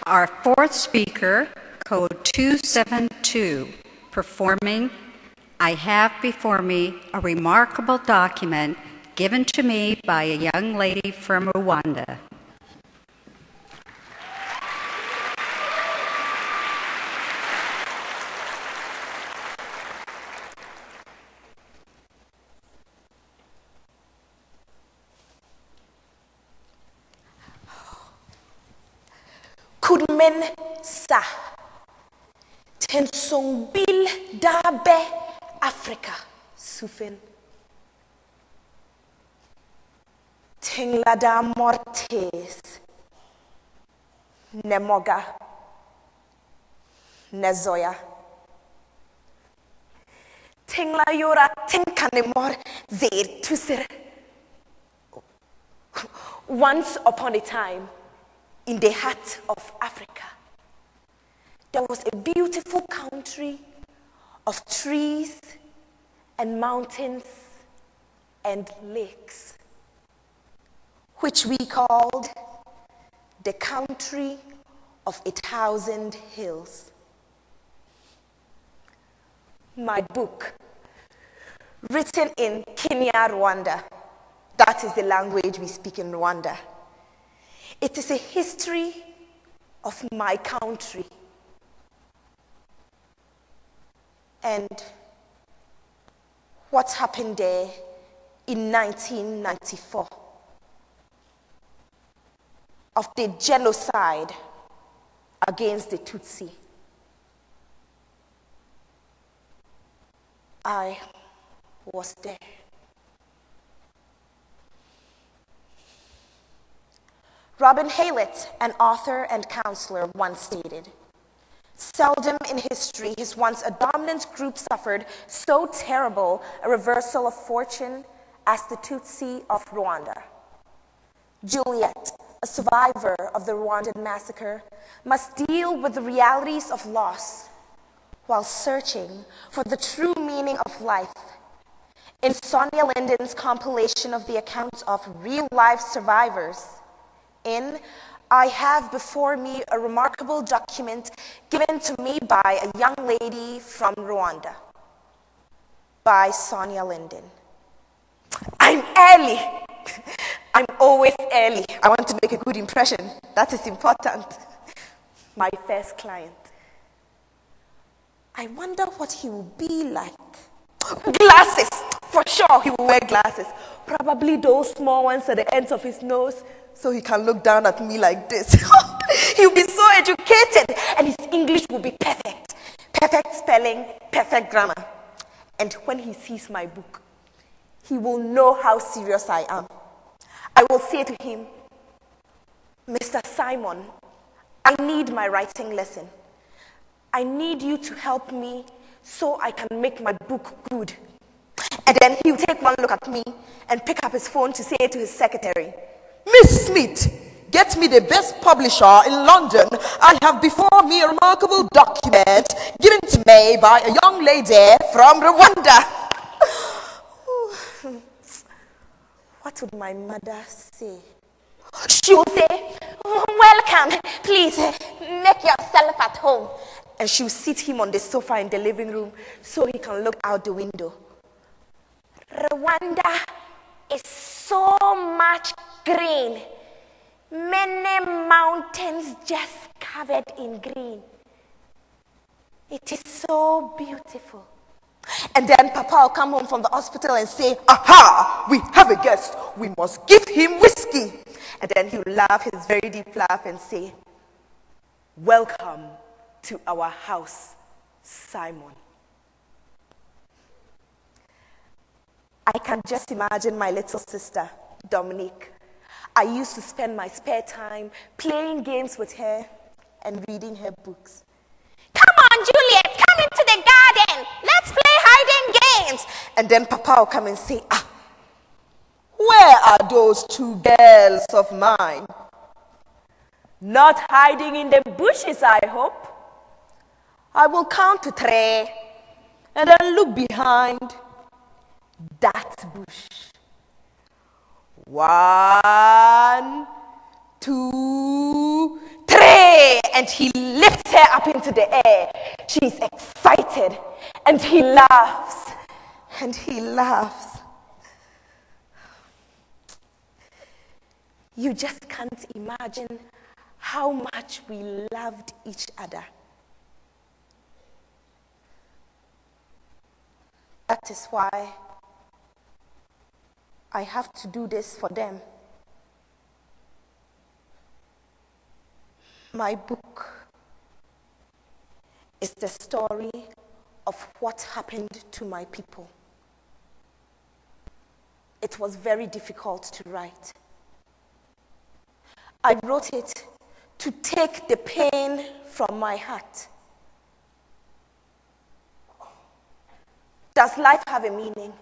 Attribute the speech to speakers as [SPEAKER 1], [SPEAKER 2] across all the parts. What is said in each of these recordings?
[SPEAKER 1] Our fourth speaker, code 272, performing I Have Before Me a Remarkable Document given to me by a young lady from Rwanda.
[SPEAKER 2] Kudmen sa tensong bil dabe Afrika sufen tenglada mortes nemoga nezoya tengla yora tenkanemor zer tusir. Once upon a time, in the heart of Africa, there was a beautiful country of trees and mountains and lakes, which we called the country of 1,000 hills. My book, written in Kenya, Rwanda, that is the language we speak in Rwanda. It is a history of my country and what happened there in 1994 of the genocide against the Tutsi. I was there. Robin Haylett, an author and counselor, once stated, "Seldom in history has once a dominant group suffered so terrible a reversal of fortune as the Tutsi of Rwanda. Juliet, a survivor of the Rwandan massacre, must deal with the realities of loss while searching for the true meaning of life. In Sonia Linden's compilation of the accounts of real-life survivors, in I Have Before Me a Remarkable Document given to me by a young lady from Rwanda, by Sonia Linden." I'm early. I'm always early. I want to make a good impression. That is important. My first client. I wonder what he will be like. Glasses! For sure he will wear glasses. Probably those small ones at the ends of his nose, so he can look down at me like this. He'll be so educated, and his English will be perfect. Perfect spelling, perfect grammar. And when he sees my book, he will know how serious I am. I will say to him, "Mr. Simon, I need my writing lesson. I need you to help me so I can make my book good." And then he'll take one look at me and pick up his phone to say to his secretary, "Miss Smith, get me the best publisher in London. I have before me a remarkable document given to me by a young lady from Rwanda." What would my mother say? She will say, "Welcome, please make yourself at home." And she will sit him on the sofa in the living room so he can look out the window. Rwanda is so much green. Many mountains just covered in green. It is so beautiful. And then Papa will come home from the hospital and say, "Aha, we have a guest. We must give him whiskey." And then he'll laugh his very deep laugh and say, "Welcome to our house, Simon." I can just imagine my little sister, Dominique. I used to spend my spare time playing games with her and reading her books. "Come on, Juliet, come into the garden. Let's play hiding games." And then Papa will come and say, "Where are those two girls of mine?" "Not hiding in the bushes, I hope. I will count to 3 and then look behind that bush. 1, 2, 3. and he lifts her up into the air. She's excited, and he laughs, and he laughs. You just can't imagine how much we loved each other. That is why I have to do this for them. My book is the story of what happened to my people. It was very difficult to write. I wrote it to take the pain from my heart. Does life have a meaning?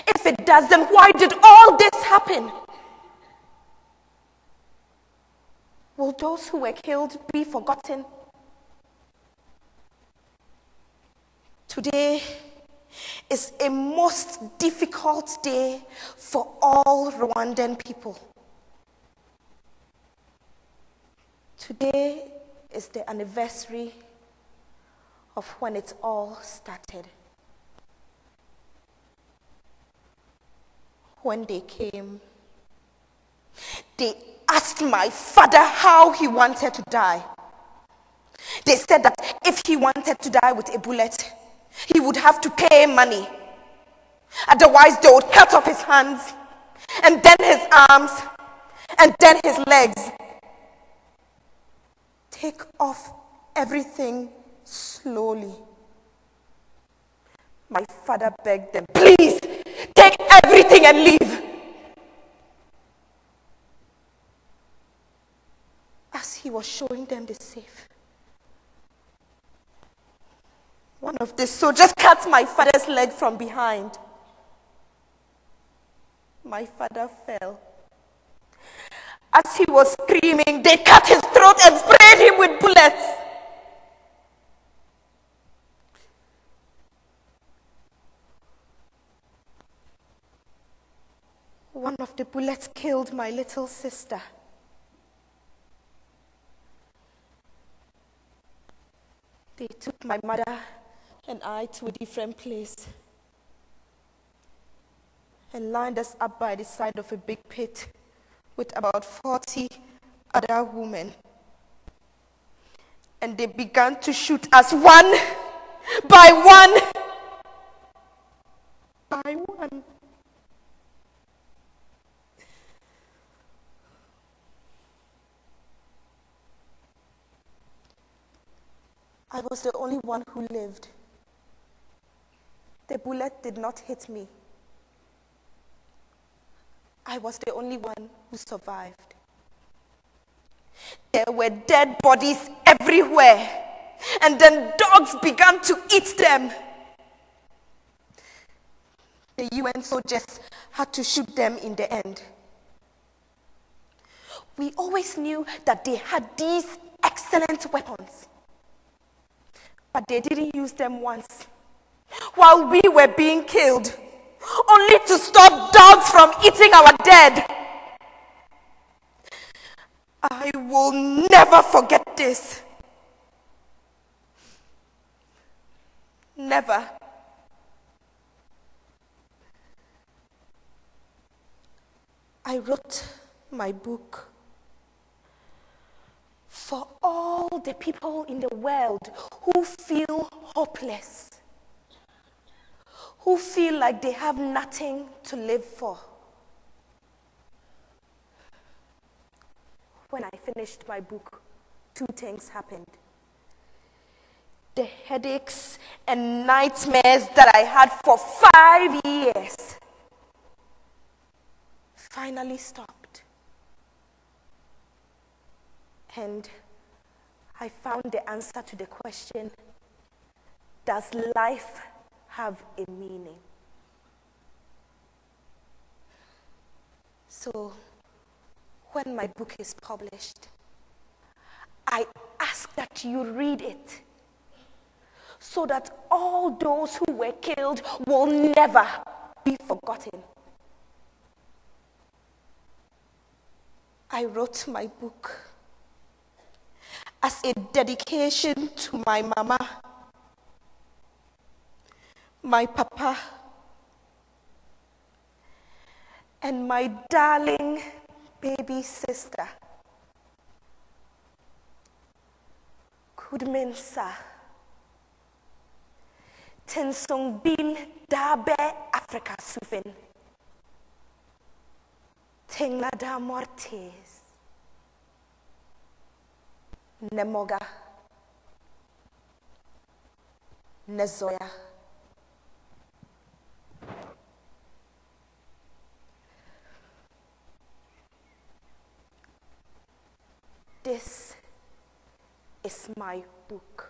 [SPEAKER 2] If it does, then why did all this happen? Will those who were killed be forgotten? Today is a most difficult day for all Rwandan people. Today is the anniversary of when it all started. When they came, they asked my father how he wanted to die. They said that if he wanted to die with a bullet, he would have to pay money. Otherwise, they would cut off his hands, and then his arms, and then his legs. Take off everything slowly. My father begged them, please, take everything and leave. As he was showing them the safe, one of the soldiers cut my father's leg from behind. My father fell. As he was screaming, they cut his throat and sprayed him with bullets. One of the bullets killed my little sister. They took my mother and I to a different place and lined us up by the side of a big pit with about 40 other women. And they began to shoot us one by one. By one. I was the only one who lived. The bullet did not hit me. I was the only one who survived. There were dead bodies everywhere, and then dogs began to eat them. The UN soldiers had to shoot them in the end. We always knew that they had these excellent weapons, but they didn't use them once while we were being killed, only to stop dogs from eating our dead. I will never forget this. Never. I wrote my book for all the people in the world who feel hopeless, who feel like they have nothing to live for. When I finished my book, two things happened. The headaches and nightmares that I had for 5 years finally stopped. And I found the answer to the question, does life have a meaning? So, when my book is published, I ask that you read it so that all those who were killed will never be forgotten. I wrote my book as a dedication to my mama, my papa, and my darling baby sister, Kudmensa, Tensongbil Dabe Africa Sufin, Tenglada Mortes, Nemoga, Nezoya. This is my book.